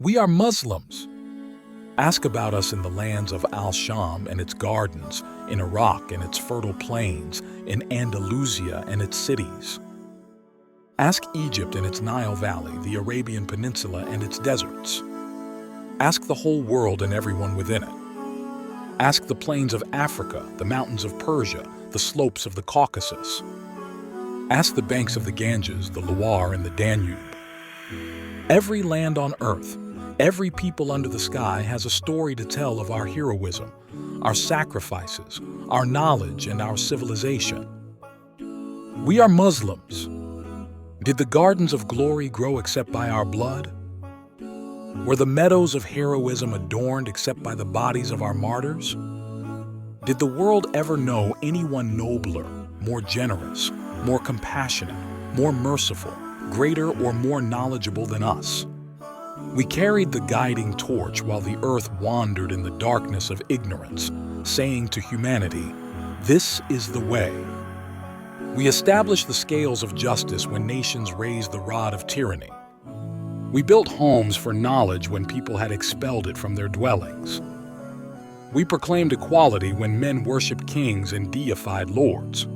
We are Muslims. Ask about us in the lands of Al-Sham and its gardens, in Iraq and its fertile plains, in Andalusia and its cities. Ask Egypt and its Nile Valley, the Arabian Peninsula and its deserts. Ask the whole world and everyone within it. Ask the plains of Africa, the mountains of Persia, the slopes of the Caucasus. Ask the banks of the Ganges, the Loire and the Danube. Every land on earth, every people under the sky has a story to tell of our heroism, our sacrifices, our knowledge, and our civilization. We are Muslims. Did the gardens of glory grow except by our blood? Were the meadows of heroism adorned except by the bodies of our martyrs? Did the world ever know anyone nobler, more generous, more compassionate, more merciful, greater or more knowledgeable than us? We carried the guiding torch while the earth wandered in the darkness of ignorance, saying to humanity, "This is the way." We established the scales of justice when nations raised the rod of tyranny. We built homes for knowledge when people had expelled it from their dwellings. We proclaimed equality when men worshipped kings and deified lords.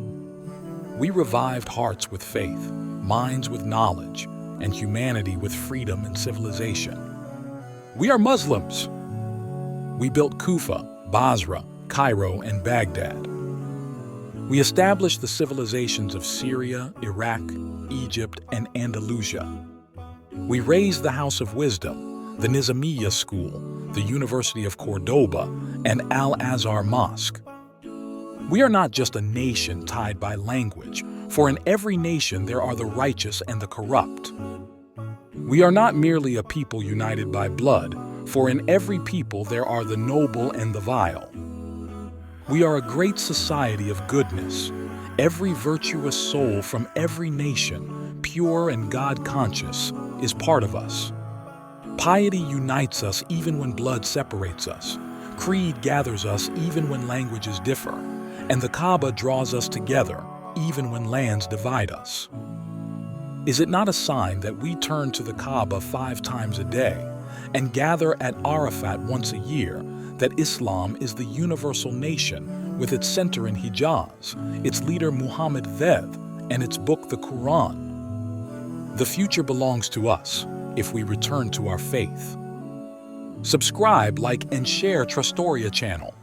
We revived hearts with faith, minds with knowledge, and humanity with freedom and civilization. We are Muslims. We built Kufa, Basra, Cairo, and Baghdad. We established the civilizations of Syria, Iraq, Egypt, and Andalusia. We raised the House of Wisdom, the Nizamiya School, the University of Cordoba, and Al-Azhar Mosque. We are not just a nation tied by language, for in every nation there are the righteous and the corrupt. We are not merely a people united by blood, for in every people there are the noble and the vile. We are a great society of goodness. Every virtuous soul from every nation, pure and God-conscious, is part of us. Piety unites us even when blood separates us. Creed gathers us even when languages differ. And the Kaaba draws us together even when lands divide us. Is it not a sign that we turn to the Kaaba 5 times a day and gather at Arafat once a year, that Islam is the universal nation with its center in Hijaz, its leader Muhammad Ved, and its book the Quran? The future belongs to us if we return to our faith. Subscribe, like, and share Trusstoria channel.